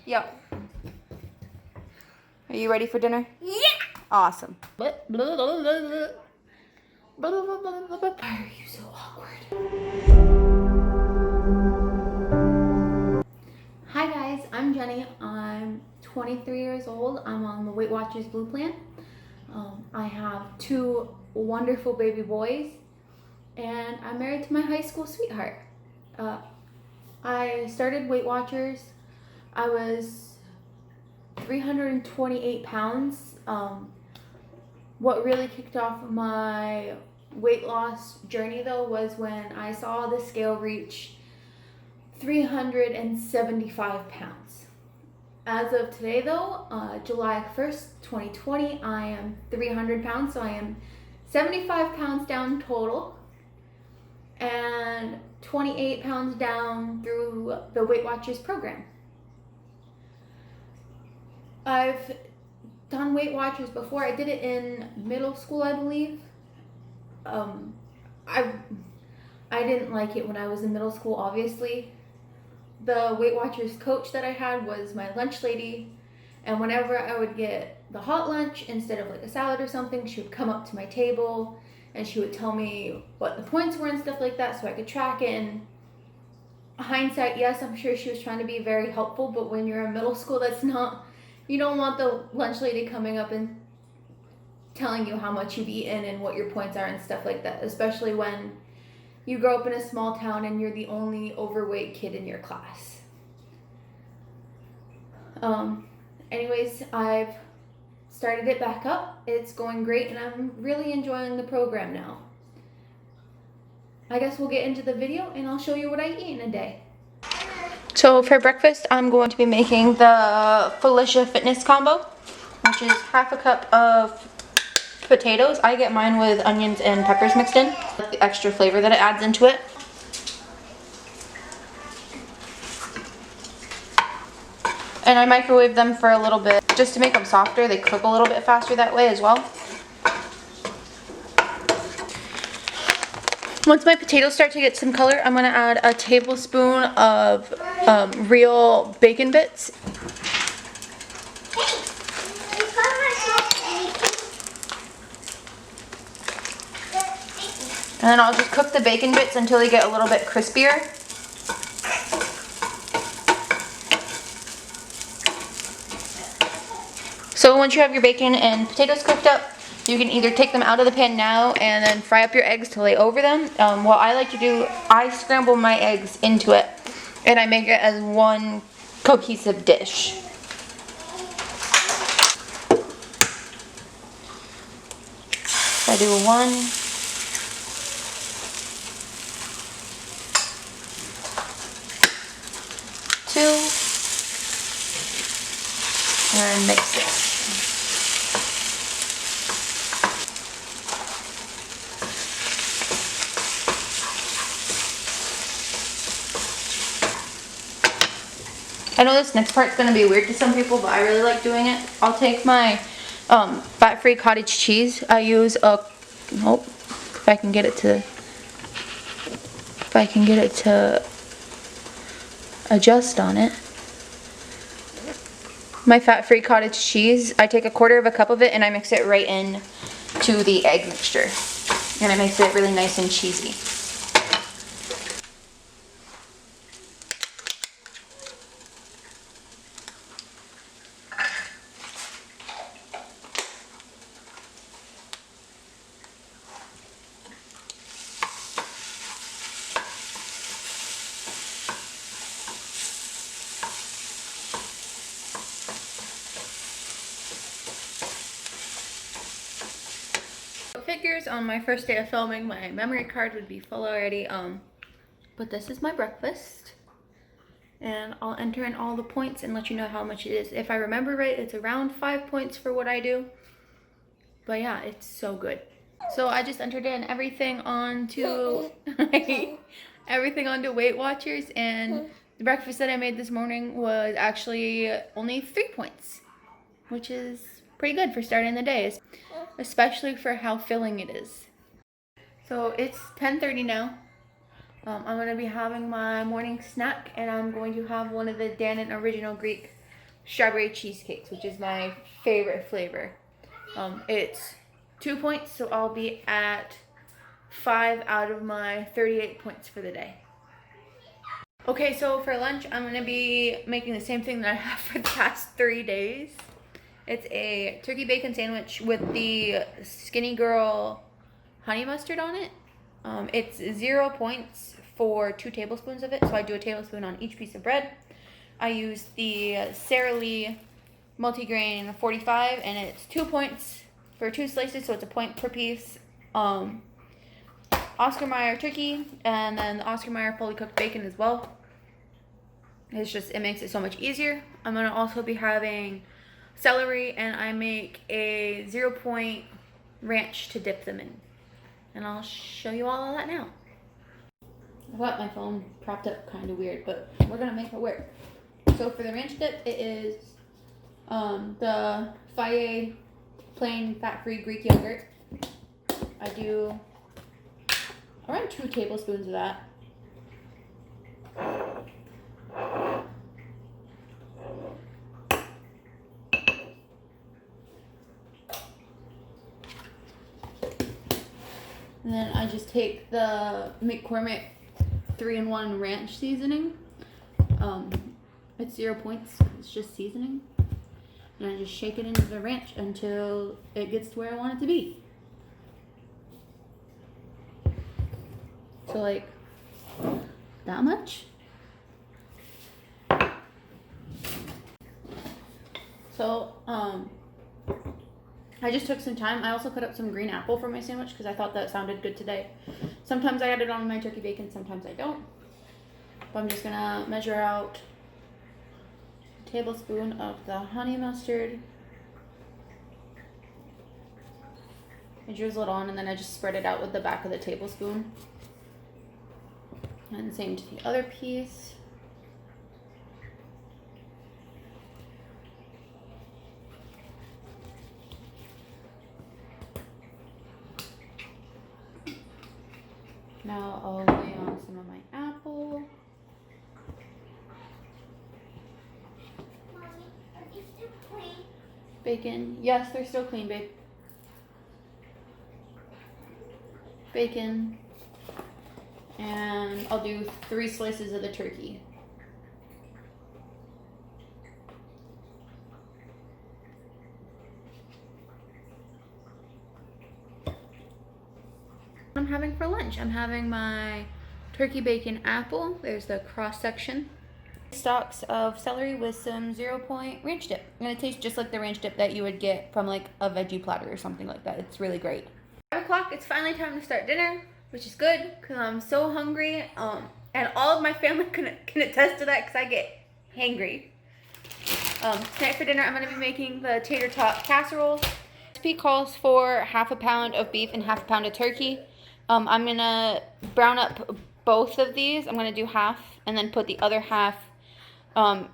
Yo. Are you ready for dinner? Yeah. Awesome. Why are you so awkward? Hi guys, I'm Jenny. I'm 23 years old. I'm on the Weight Watchers Blue Plan. I have 2 wonderful baby boys, and I'm married to my high school sweetheart. I started Weight Watchers. I was 328 pounds. What really kicked off my weight loss journey though was when I saw the scale reach 375 pounds. As of today though, July 1st, 2020, I am 300 pounds, so I am 75 pounds down total and 28 pounds down through the Weight Watchers program. I've done Weight Watchers before. I did it in middle school, I believe. I didn't like it when I was in middle school, obviously. The Weight Watchers coach that I had was my lunch lady, and whenever I would get the hot lunch instead of like a salad or something, she would come up to my table and she would tell me what the points were and stuff like that so I could track it. And hindsight, yes, I'm sure she was trying to be very helpful, but when you're in middle school, that's not, you don't want the lunch lady coming up and telling you how much you've eaten and what your points are and stuff like that, especially when you grow up in a small town and you're the only overweight kid in your class. Anyways, I've started it back up. It's going great and I'm really enjoying the program now. I guess we'll get into the video and I'll show you what I eat in a day. So for breakfast, I'm going to be making the Felicia Fitness combo, which is half a cup of potatoes. I get mine with onions and peppers mixed in. The extra flavor that it adds into it. And I microwave them for a little bit just to make them softer. They cook a little bit faster that way as well. Once my potatoes start to get some color, I'm going to add a tablespoon of real bacon bits. And then I'll just cook the bacon bits until they get a little bit crispier. So once you have your bacon and potatoes cooked up, you can either take them out of the pan now and then fry up your eggs to lay over them. What I like to do, I scramble my eggs into it and I make it as one cohesive dish. So I do 1, 2, and mix it. I know this next part's gonna be weird to some people, but I really like doing it. I'll take my fat-free cottage cheese. I use a, nope, if I can get it to adjust on it. My fat-free cottage cheese, I take 1/4 cup of it and I mix it right in to the egg mixture. And it makes it really nice and cheesy. Figures on my first day of filming, my memory card would be full already, but this is my breakfast and I'll enter in all the points and let you know how much it is. If I remember right, it's around 5 points for what I do, but yeah, it's so good. So I just entered in everything onto everything onto Weight Watchers, and the breakfast that I made this morning was actually only 3 points, which is pretty good for starting the day, especially for how filling it is. So it's 10:30 now. I'm going to be having my morning snack, and I'm going to have one of the Dannon Original Greek strawberry cheesecakes, which is my favorite flavor. It's 2 points, so I'll be at 5 out of my 38 points for the day. Okay, so for lunch, I'm going to be making the same thing that I have for the past 3 days. It's a turkey bacon sandwich with the Skinny Girl honey mustard on it. It's 0 points for 2 tablespoons of it, so I do a tablespoon on each piece of bread. I use the Sara Lee multigrain 45, and it's 2 points for 2 slices, so it's a point per piece. Oscar Mayer turkey, and then the Oscar Mayer fully cooked bacon as well. It makes it so much easier. I'm gonna also be having celery, and I make a 0 point ranch to dip them in. And I'll show you all of that now. I've got my phone propped up kind of weird, but we're gonna make it work. So for the ranch dip, it is the Faye plain fat-free Greek yogurt. I do around 2 tablespoons of that. And then I just take the McCormick 3-in-1 ranch seasoning. It's 0 points, it's just seasoning. And I just shake it into the ranch until it gets to where I want it to be. So like that much. So I just took some time. I also cut up some green apple for my sandwich because I thought that sounded good today. Sometimes I add it on my turkey bacon, sometimes I don't. But I'm just gonna measure out a tablespoon of the honey mustard. I drizzle it on, and then I just spread it out with the back of the tablespoon. And same to the other piece. Now I'll lay on some of my apple. Mommy, are these still clean? Bacon. Yes, they're still clean, babe. Bacon. And I'll do 3 slices of the turkey. I'm having for lunch. I'm having my turkey bacon apple. There's the cross section. Stalks of celery with some 0 point ranch dip. And it tastes just like the ranch dip that you would get from like a veggie platter or something like that. It's really great. 5 o'clock, it's finally time to start dinner, which is good because I'm so hungry. And all of my family can attest to that because I get hangry. Tonight for dinner, I'm going to be making the tater tot casserole. The recipe calls for ½ pound of beef and ½ pound of turkey. I'm going to brown up both of these. I'm going to do half and then put the other half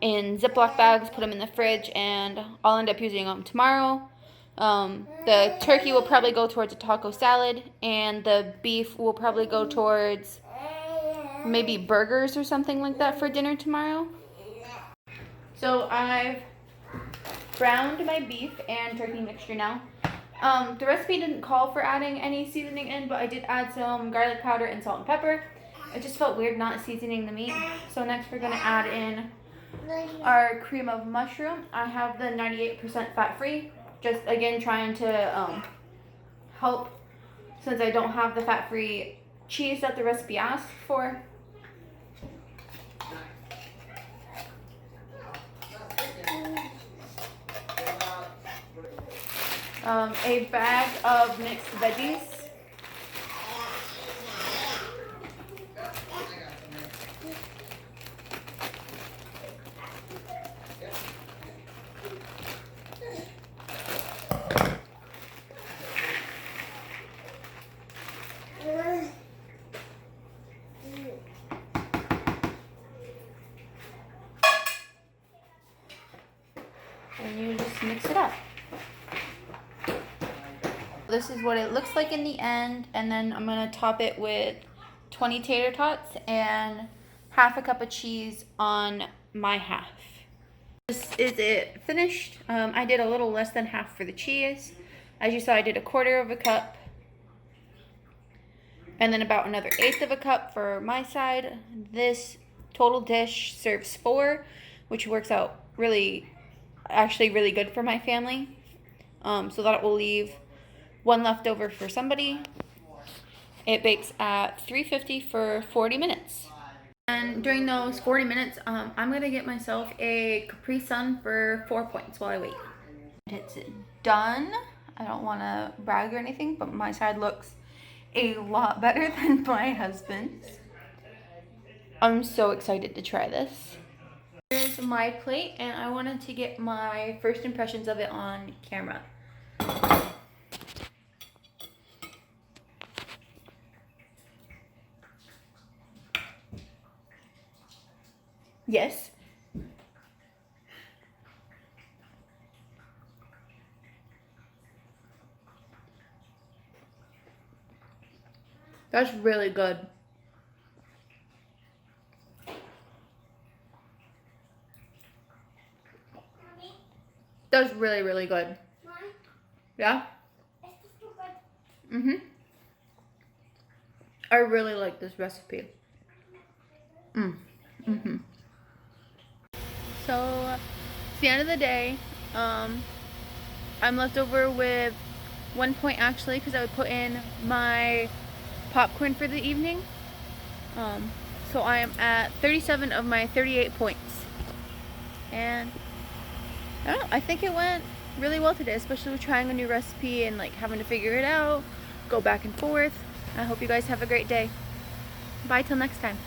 in Ziploc bags, put them in the fridge, and I'll end up using them tomorrow. The turkey will probably go towards a taco salad, and the beef will probably go towards maybe burgers or something like that for dinner tomorrow. So I've browned my beef and turkey mixture now. The recipe didn't call for adding any seasoning in, but I did add some garlic powder and salt and pepper. It just felt weird not seasoning the meat. So next we're going to add in our cream of mushroom. I have the 98% fat-free. Just again trying to help since I don't have the fat-free cheese that the recipe asked for. A bag of mixed veggies. And you just mix it up. This is what it looks like in the end, and then I'm gonna top it with 20 tater tots and half a cup of cheese on my half. This is it finished. I did a little less than half for the cheese. As you saw, I did a quarter of a cup. And then about another eighth of a cup for my side. This total dish serves 4, which works out actually really good for my family. So that will leave 1 left over for somebody. It bakes at 350 for 40 minutes. And during those 40 minutes, I'm gonna get myself a Capri Sun for 4 points while I wait. It's done. I don't wanna brag or anything, but my side looks a lot better than my husband's. I'm so excited to try this. Here's my plate, and I wanted to get my first impressions of it on camera. Yes. That's really good. Mommy, That's really, really good. Mom, Yeah? is this too good? Mm-hmm. I really like this recipe. Mm-hmm. So, it's the end of the day. I'm left over with 1 point actually, because I would put in my popcorn for the evening. So I am at 37 of my 38 points. And I don't know, I think it went really well today, especially with trying a new recipe and like having to figure it out, go back and forth. I hope you guys have a great day. Bye till next time.